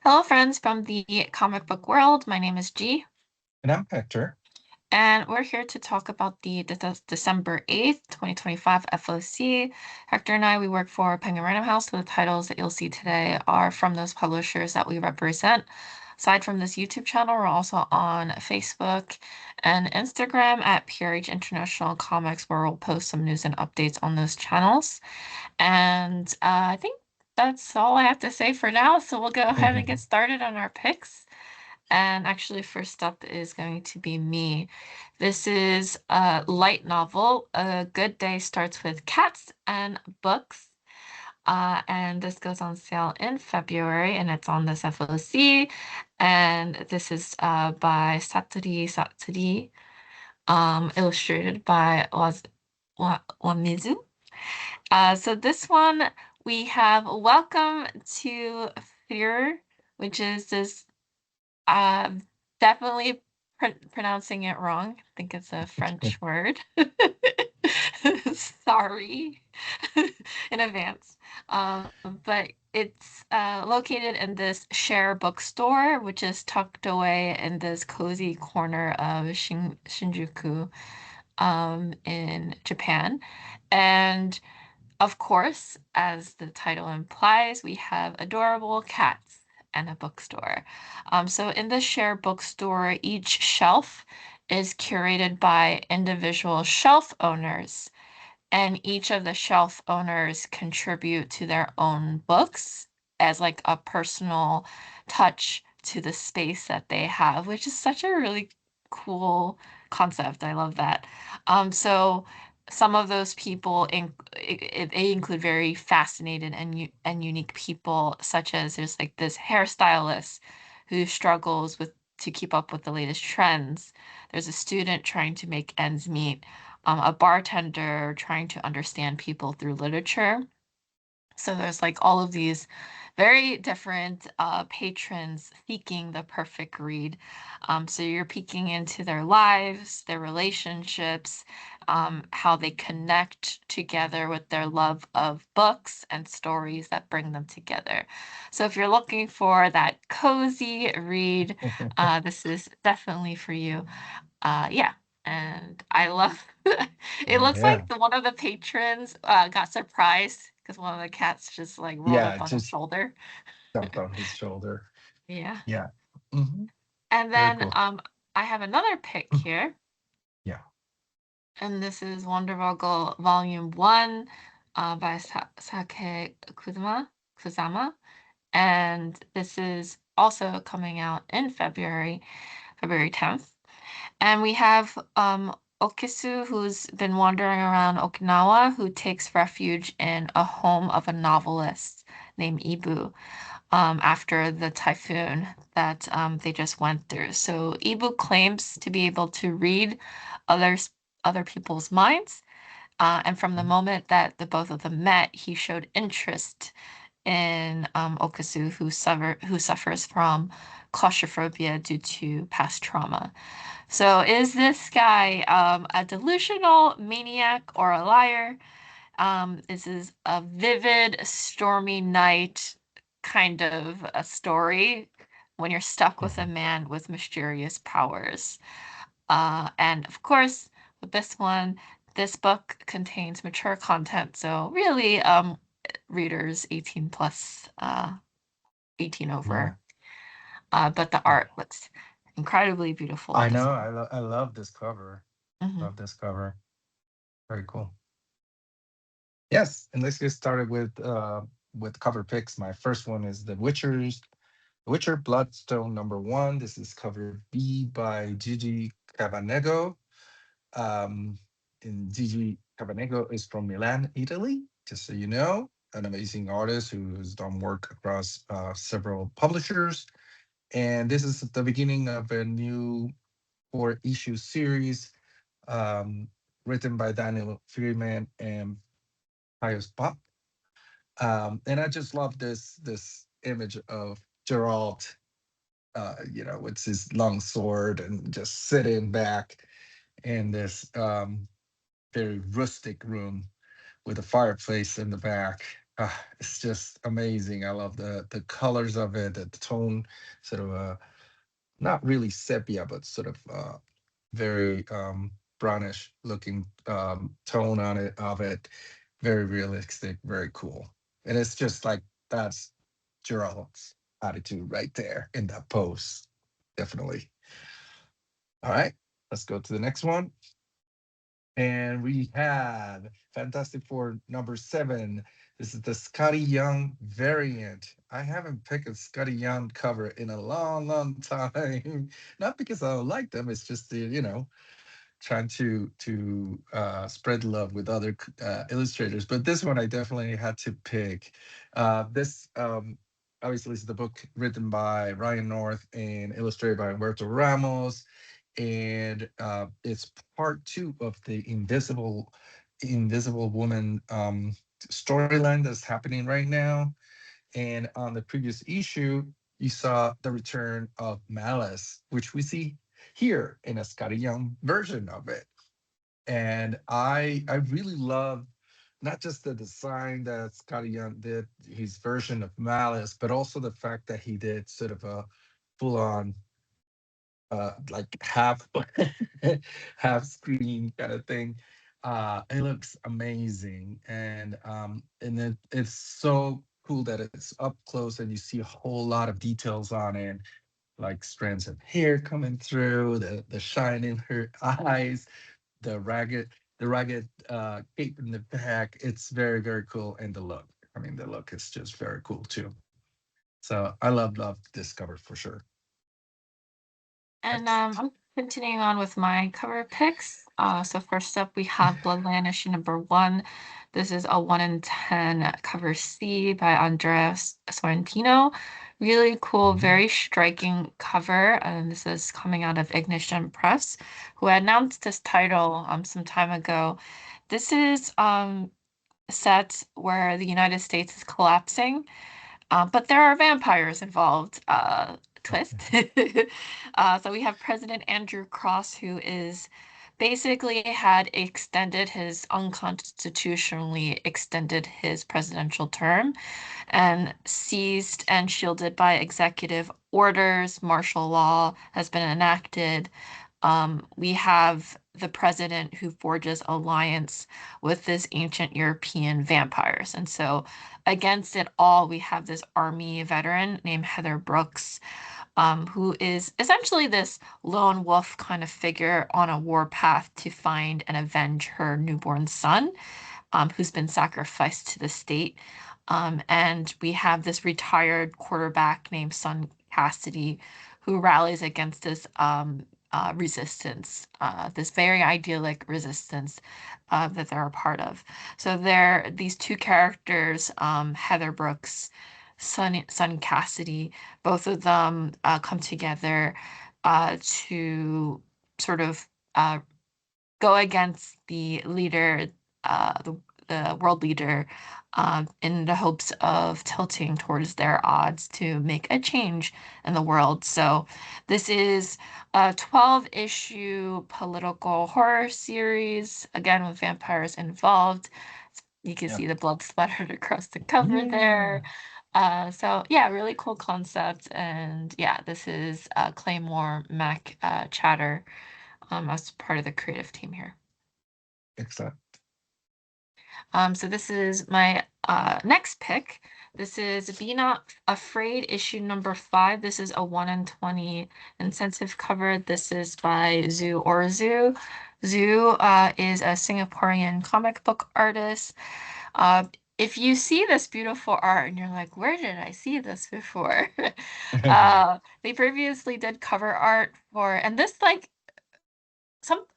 Hello, friends from the comic book world. My name is G, And I'm Hector. and we're here to talk about the December 8th, 2025 FOC. Hector and I, we work for Penguin Random House. So the titles that you'll see today are from those publishers that we represent. Aside from this YouTube channel, we're also on Facebook and Instagram at PRH International Comics, where we'll post some news and updates on those channels. And I think that's all I have to say for now. So we'll go ahead and get started on our picks. And actually, first up is going to be me. This is a light novel. A Good Day starts with cats and books. And this goes on sale in February, and it's on this FOC. And this is by Satori, illustrated by Wamizu. So this one we have Welcome to Fear, which is this uh, definitely pronouncing it wrong. I think it's a French word. Sorry in advance. But it's located in this share bookstore, which is tucked away in this cozy corner of Shinjuku in Japan. And of course, as the title implies, we have adorable cats and a bookstore. So in the share bookstore, each shelf is curated by individual shelf owners, and each of the shelf owners contribute to their own books as like a personal touch to the space that they have, which is such a really cool concept. I love that. So some of those people they include very fascinated and unique people, such as there's like this hairstylist who struggles with to keep up with the latest trends. There's a student trying to make ends meet, a bartender trying to understand people through literature. So there's like all of these very different patrons seeking the perfect read. So you're peeking into their lives, their relationships, how they connect together with their love of books and stories that bring them together. So if you're looking for that cozy read, this is definitely for you. Yeah, and I love it looks like Yeah. one of the patrons got surprised because one of the cats just like rolled Yeah, up on his just shoulder. jumped on his shoulder. Yeah. Yeah. hmm And Very then cool. I have another pick here, Yeah. and this is Wandervogel Volume 1 by Sake Kusama. And this is also coming out in February 10th. And we have Okisu, who's been wandering around Okinawa, who takes refuge in a home of a novelist named Ibu, after the typhoon that they just went through. So Ibu claims to be able to read others other people's minds. And from the moment that the both of them met, he showed interest in Okasu, who suffers from claustrophobia due to past trauma. So is this guy a delusional maniac or a liar? This is a vivid, stormy night kind of a story when you're stuck with a Mhm. man with mysterious powers. And of course, with this one, this book contains mature content, so really, readers 18 plus, 18 Yeah. over. But the art Yeah. looks incredibly beautiful I with this know. one. I love this cover. Mhm. Love this cover. Very cool. Yes, and let's get started with cover picks. My first one is The Witcher Bloodstone #1. This is cover B by Gigi Cavanego. Um, and Gigi Cabanego is from Milan, Italy, just so you know, an amazing artist who has done work across several publishers. And this is the beginning of a new 4-issue series um, written by Daniel Freeman and Pius Pop. And I just love this image of Geralt, with his long sword and just sitting back in this very rustic room with a fireplace in the back. It's just amazing. I love the colors of it, the tone, sort of not really sepia, but sort of very brownish looking tone on it of it. Very realistic, very cool. And it's just like that's Gerald's attitude right there in that pose. Definitely. All right, let's go to the next one. And we have Fantastic Four number 7. This is the Scotty Young variant. I haven't picked a Scotty Young cover in a long, long time. Not because I don't like them, it's just trying to spread love with other illustrators. But this one I definitely had to pick. This obviously is the book written by Ryan North and illustrated by Humberto Ramos, and it's part 2 of the Invisible Woman storyline that's happening right now. And on the previous issue, you saw the return of Malice, which we see here in a Scotty Young version of it. And I really love not just the design that Scotty Young did, his version of Malice, but also the fact that he did sort of a full on like half half screen kind of thing. It looks amazing, and it's so cool that it's up close and you see a whole lot of details on it, like strands of hair coming through, the shine in her eyes, the ragged cape in the back. It's very, very cool. And the look, I mean, the look is just very cool too. So I love this cover for sure. And Next. I'm continuing on with my cover picks. So first up, we have Bloodline issue number 1. This is a 1 in 10 cover C by Andres Sorrentino. Really cool, Mhm. very striking cover. And this is coming out of Ignition Press, who announced this title some time ago. This is set where the United States is collapsing, but there are vampires involved. Twist. So we have President Andrew Cross, who is basically had extended his unconstitutionally extended his presidential term and seized and shielded by executive orders. Martial law has been enacted. We have the president who forges alliance with this ancient European vampires. And so against it all, we have this army veteran named Heather Brooks, who is essentially this lone wolf kind of figure on a warpath to find and avenge her newborn son, who's been sacrificed to the state. And we have this retired quarterback named Son Cassidy, who rallies against this resistance, this very idyllic resistance that they're a part of. So these two characters, Heather Brooks, Son Cassidy, both of them come together to sort of uh, go against the leader, the world leader, in the hopes of tilting towards their odds to make a change in the world. So this is a 12-issue political horror series, again with vampires involved. You can Yeah. see the blood splattered across the cover there. Yeah. So yeah, really cool concept. And yeah, this is Claymore Mac Chatter as part of the creative team here. Excellent. So this is my next pick. This is Be Not Afraid, issue number 5. This is a 1 in 20 intensive cover. This is by Zhu Orzu. Zhu is a Singaporean comic book artist. Uh, if you see this beautiful art and you're like, where did I see this before? They previously did cover art for, and this like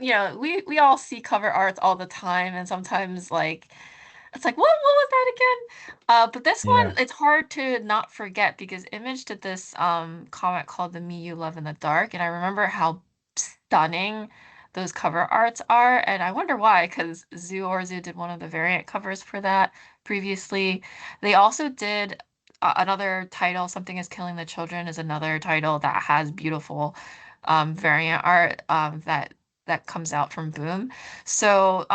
we all see cover arts all the time, and sometimes like it's like what was that again? But this Yeah. one it's hard to not forget because Image did this comic called The Me You Love in the Dark, and I remember how stunning those cover arts are, and I wonder why, because Zoo Orzu did one of the variant covers for that previously. They also did another title, Something is Killing the Children, is another title that has beautiful variant art that that comes out from Boom. So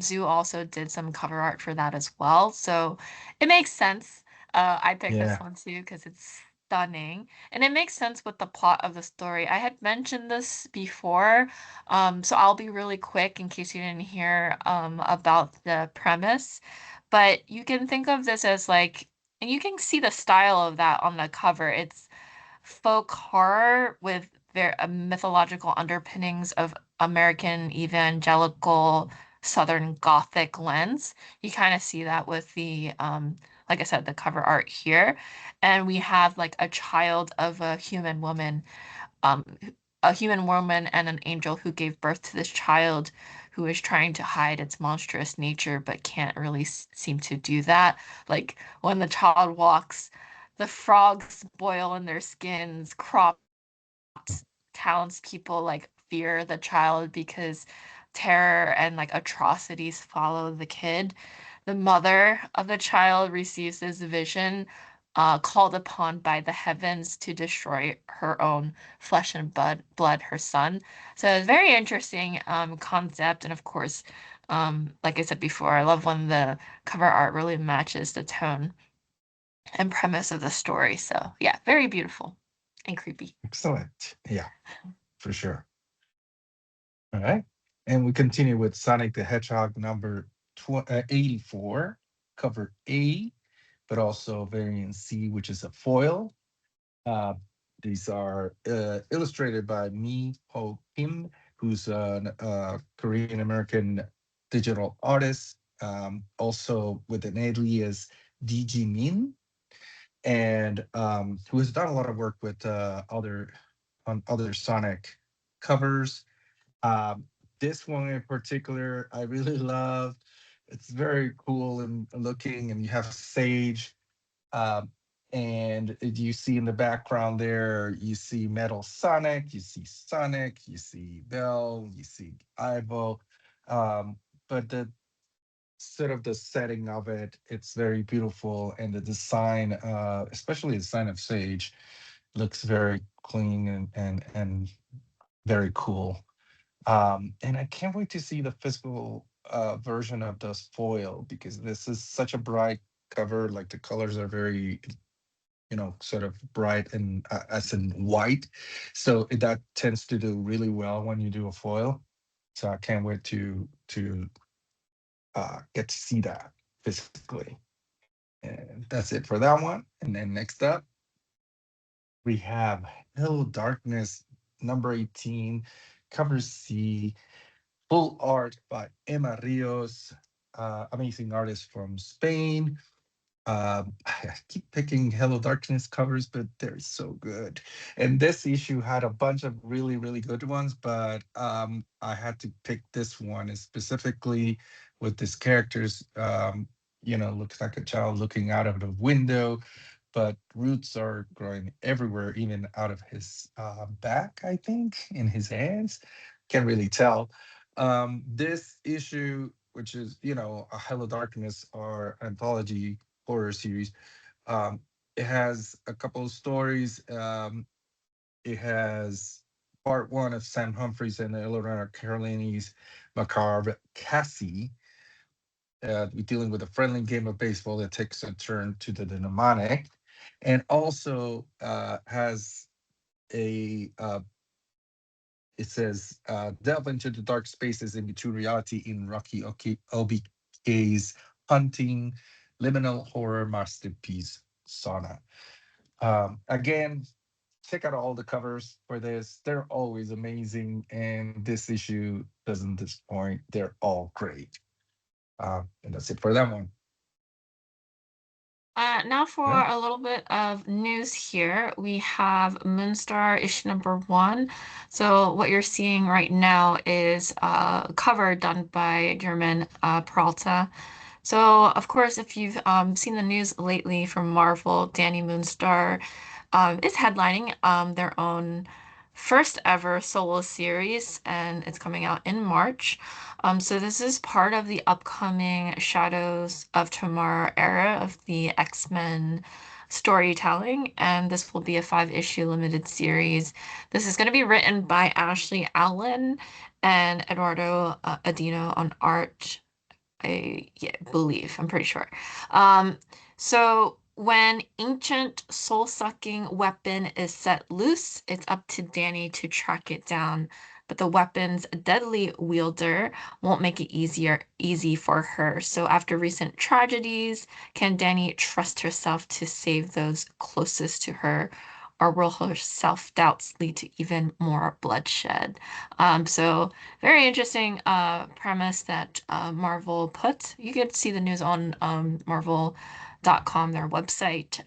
Zoo also did some cover art for that as well. So it makes sense. I picked this Yeah. one too because it's stunning. And it makes sense with the plot of the story. I had mentioned this before, so I'll be really quick in case you didn't hear about the premise. But you can think of this as like, and you can see the style of that on the cover. It's folk horror with their mythological underpinnings of American evangelical Southern Gothic lens. You kind of see that with the like I said, the cover art here. And we have like a child of um, a human woman and an angel who gave birth to this child who is trying to hide its monstrous nature but can't really seem to do that. Like when the child walks, the frogs boil in their skins, crop townspeople like fear the child because terror and like atrocities follow the kid. The mother of the child receives this vision, called upon by the heavens to destroy her own flesh and blood, her son. So it's a very interesting concept, and of course, like I said before, I love when the cover art really matches the tone and premise of the story. So yeah, very beautiful and creepy. Excellent. Yeah, for sure. All right. And we continue with Sonic the Hedgehog number 84, cover A, but also variant C, which is a foil. Uh, these are illustrated by Mi Ho Kim, who's a Korean American digital artist, also with an alias DG Min, and who has done a lot of work with other Sonic covers. Um, this one in particular, I really love. It's very cool and looking, and you have Sage. Um, and you see in the background there, you see Metal Sonic, you see Sonic, you see Bell, you see Ivo. Um, but the sort of the setting of it, it's very beautiful, and the design, especially the design of Sage, looks very clean and very cool. And I can't wait to see the physical version of the foil because this is such a bright cover. Like the colors are very, sort of bright and as in white. So that tends to do really well when you do a foil. So I can't wait to get to see that physically. And that's it for that one. And then next up, we have Hello Darkness number 18, cover C, full art by Emma Rios, amazing artist from Spain. I keep picking Hello Darkness covers, but they're so good. And this issue had a bunch of really, really good ones, but I had to pick this one specifically with this character's, looks like a child looking out of the window, but roots are growing everywhere, even out of his back, I think, in his hands. Can't really tell. This issue, which is, a Hello Darkness or anthology horror series. Um, it has a couple of stories. It has part one of Sam Humphries and Eleanor Carolini's Macabre Cassie. We're dealing with a friendly game of baseball that takes a turn to the demonic, and also has a it says delve into the dark spaces in between reality in Rocky OBK's hunting liminal horror masterpiece Sauna. Again, check out all the covers for this. They're always amazing, and this issue doesn't disappoint. They're all great. And that's it for that one. Now for Yeah. a little bit of news here. We have Moonstar issue number one. So what you're seeing right now is a cover done by German Peralta. So of course, if you've seen the news lately from Marvel, Danny Moonstar is headlining their own first ever solo series, and it's coming out in March. So this is part of the upcoming Shadows of Tomorrow era of the X-Men storytelling, and this will be a 5-issue limited series. This is going to be written by Ashley Allen and Eduardo Adino on art. Believe, I'm pretty sure. Um, so when ancient soul-sucking weapon is set loose, it's up to Danny to track it down. But the weapon's deadly wielder won't make it easy for her. So after recent tragedies, can Danny trust herself to save those closest to her, or will her self-doubts lead to even more bloodshed? So very interesting premise that Marvel put. You get to see the news on Marvel.com, their website,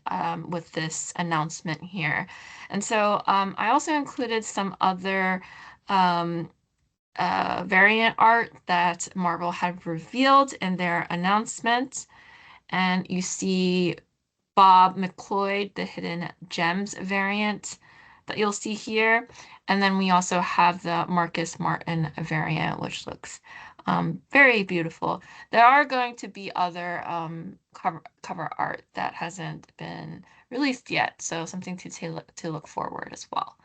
with this announcement here. And so I also included some other um, variant art that Marvel had revealed in their announcement. And you see Bob McLeod, the Hidden Gems variant that you'll see here. And then we also have the Marcus Martin variant, which looks very beautiful. There are going to be other cover art that hasn't been released yet, so something to look forward as well.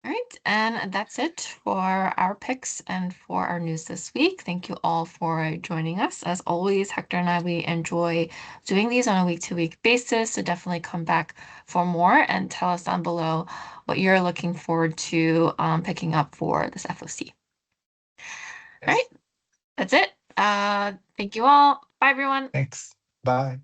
All right, and that's it for our picks and for our news this week. Thank you all for joining us. As always, Hector and I, we enjoy doing these on a week-to-week basis, so definitely come back for more and tell us down below what you're looking forward to picking up for this FOC. All right, Yes. that's it. Thank you all. Bye, everyone. Thanks. Bye.